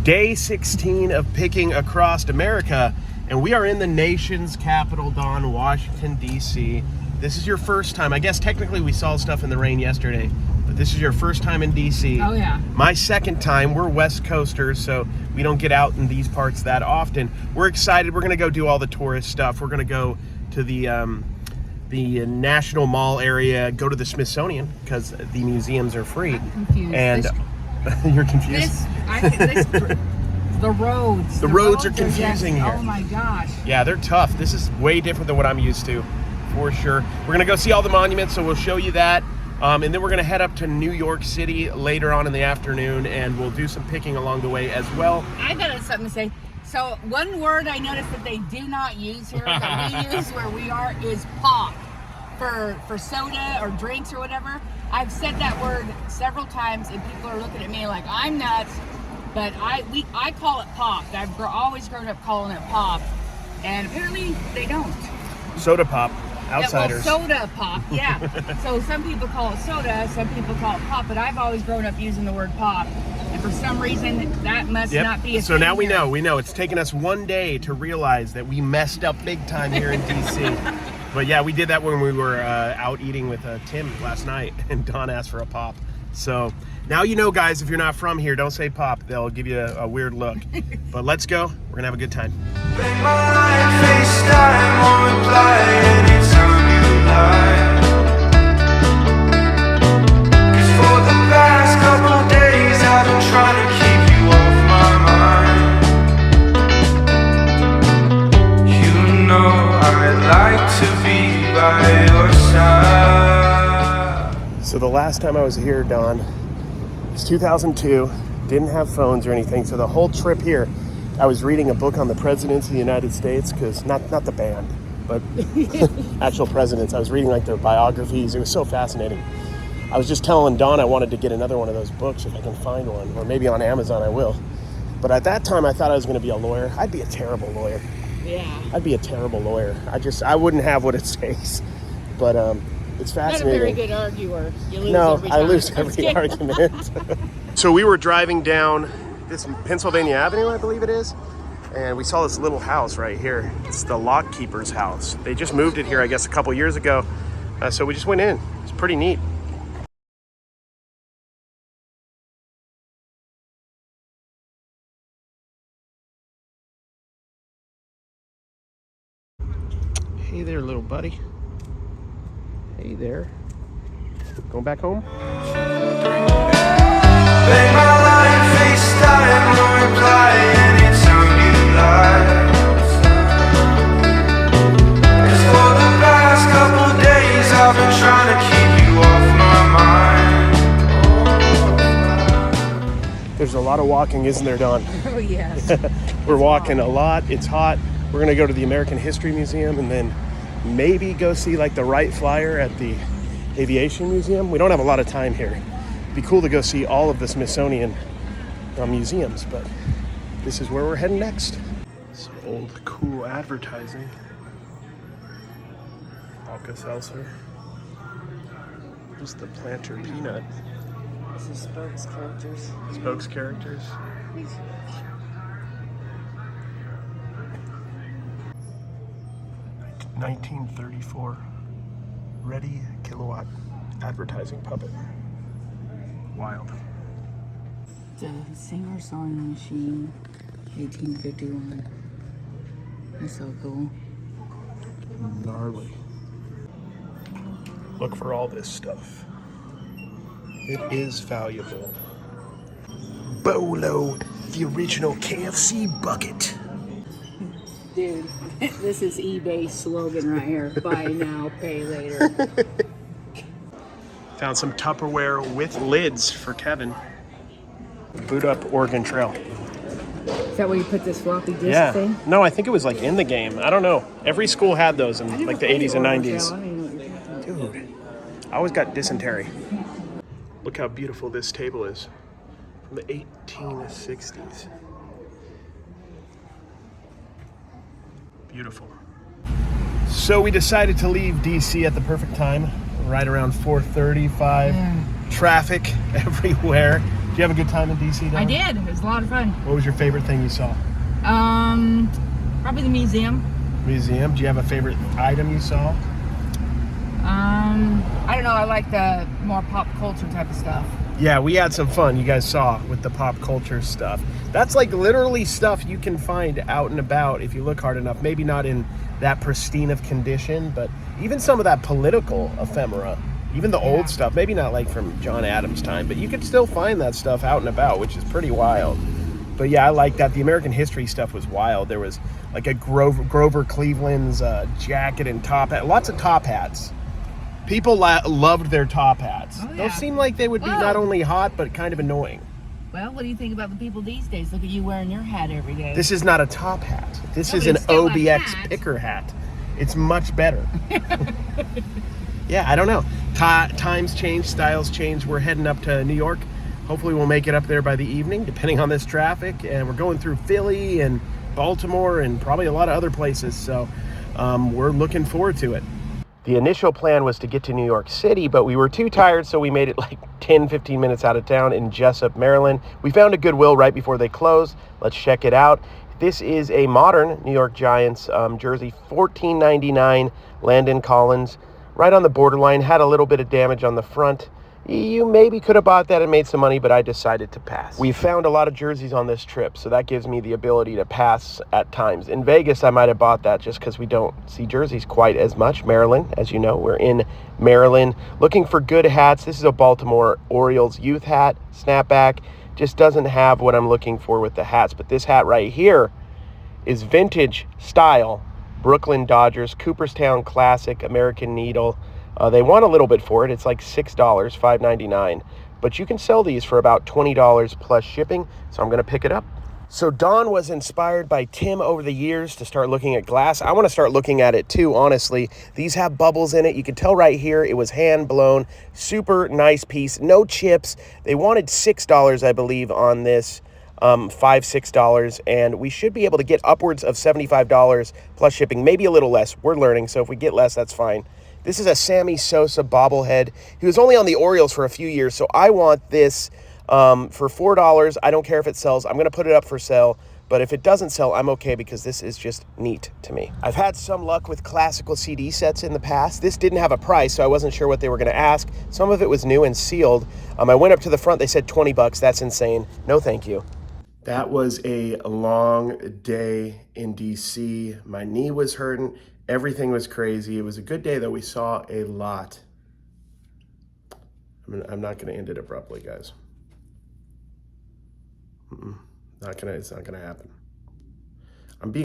Day 16 of picking across America, and we are in the nation's capital, Don, Washington, D.C. This is your first time. I guess technically we saw stuff in the rain yesterday, but this is your first time in D.C. Oh, yeah. My second time. We're West Coasters, so we don't get out in these parts that often. We're excited. We're going to go do all the tourist stuff. We're going to go to the National Mall area, go to the Smithsonian, because the museums are free. I'm confused. And you're confused? The roads. The roads are confusing here. Oh my gosh. Yeah, they're tough. This is way different than what I'm used to, for sure. We're gonna go see all the monuments, so we'll show you that. And then we're gonna head up to New York City later on in the afternoon, and we'll do some picking along the way as well. I got something to say. So one word I noticed that they do not use here, that we use where we are, is pop. For soda or drinks or whatever. I've said that word several times and people are looking at me like I'm nuts, but I call it pop. I've always grown up calling it pop, and apparently they don't. Soda pop, outsiders. Yeah, well, soda pop, yeah. So some people call it soda, some people call it pop, but I've always grown up using the word pop, and for some reason that must not be a So thing now we here. know. It's taken us one day to realize that we messed up big time here in DC. But yeah, we did that when we were out eating with Tim last night, and Don asked for a pop. So now you know, guys, if you're not from here, don't say pop. They'll give you a weird look. But let's go. We're going to have a good time. So the last time I was here, Don, it's 2002, didn't have phones or anything, so the whole trip here, I was reading a book on the presidents of the United States, because not the band, but actual presidents. I was reading like their biographies. It was so fascinating. I was just telling Don I wanted to get another one of those books if I can find one, or maybe on Amazon I will. But at that time I thought I was going to be a lawyer. I'd be a terrible lawyer. Yeah. I'd be a terrible lawyer. I wouldn't have what it takes. But it's fascinating. Not a very good arguer. You lose every I time. lose every argument. So we were driving down this Pennsylvania Avenue, I believe it is, and we saw this little house right here. It's the lock keeper's house. They just moved it here, I guess, a couple years ago. So we just went in. It's pretty neat. Hey there, little buddy. Hey there. Going back home? There's a lot of walking, isn't there, Dawn? Oh, yes. We're walking a lot. It's hot. We're going to go to the American History Museum and then maybe go see like the Wright Flyer at the Aviation Museum. We don't have a lot of time here. It'd be cool to go see all of the Smithsonian museums, but this is where we're heading next. Some old cool advertising. Alka-Seltzer. Just the planter peanut. This is spokes characters. Spokes characters. 1934 Ready kilowatt advertising puppet. Wild. The Singer sewing machine, 1851. That's so cool. Gnarly. Look for all this stuff. It is valuable. Bolo, the original KFC bucket. Dude, this is eBay's slogan right here. Buy now, pay later. Found some Tupperware with lids for Kevin. Boot up Oregon Trail. Is that where you put this floppy disk thing? No, I think it was like in the game. I don't know. Every school had those in like the 80s and 90s. Dude, I always got dysentery. Look how beautiful this table is. From the 1860s. Beautiful. So we decided to leave DC at the perfect time, right around 4:35. Traffic everywhere. you have a good time in D.C., Dawn? I did. It was a lot of fun. What was your favorite thing you saw? Probably the museum. Museum? Do you have a favorite item you saw? I don't know. I like the more pop culture type of stuff. Yeah, we had some fun, you guys saw, with the pop culture stuff. That's like literally stuff you can find out and about if you look hard enough. Maybe not in that pristine of condition, but even some of that political ephemera, even the old stuff, maybe not like from John Adams' time, but you could still find that stuff out and about, which is pretty wild. But yeah, I like that. The American history stuff was wild. There was like a Grover Cleveland's jacket and top hat, lots of top hats. People loved their top hats. Oh, yeah. Those seem like they would be not only hot, but kind of annoying. Well, what do you think about the people these days? Look at you wearing your hat every day. This is not a top hat. This is but an it's still a OBX hat. picker hat. It's much better. Yeah, I don't know. Times change, styles change. We're heading up to New York. Hopefully we'll make it up there by the evening, depending on this traffic. And we're going through Philly and Baltimore and probably a lot of other places. So we're looking forward to it. The initial plan was to get to New York City, but we were too tired, so we made it like 10-15 minutes out of town in Jessup, Maryland. We found a Goodwill right before they closed. Let's check it out. This is a modern New York Giants jersey, $14.99, Landon Collins, right on the borderline. Had a little bit of damage on the front. You maybe could have bought that and made some money, but I decided to pass. We found a lot of jerseys on this trip, so that gives me the ability to pass at times. In Vegas, I might have bought that just because we don't see jerseys quite as much. Maryland, as you know, we're in Maryland. Looking for good hats. This is a Baltimore Orioles youth hat, snapback. Just doesn't have what I'm looking for with the hats. But this hat right here is vintage style, Brooklyn Dodgers, Cooperstown Classic, American Needle. They want a little bit for it. It's like $6, $5.99. But you can sell these for about $20 plus shipping, so I'm going to pick it up. So Dawn was inspired by Tim over the years to start looking at glass. I want to start looking at it too, honestly. These have bubbles in it. You can tell right here it was hand blown. Super nice piece. No chips. They wanted $6, I believe, on this. $5-6, and we should be able to get upwards of $75 plus shipping, maybe a little less. We're learning, so if we get less, that's fine. This is a Sammy Sosa bobblehead. He was only on the Orioles for a few years, so I want this for $4. I don't care if it sells. I'm going to put it up for sale, but if it doesn't sell, I'm okay because this is just neat to me. I've had some luck with classical CD sets in the past. This didn't have a price, so I wasn't sure what they were going to ask. Some of it was new and sealed. I went up to the front. They said $20. That's insane. No, thank you. That was a long day in D.C. My knee was hurting. Everything was crazy. It was a good day, though. We saw a lot. I'm not going to end it abruptly, guys. It's not going to happen.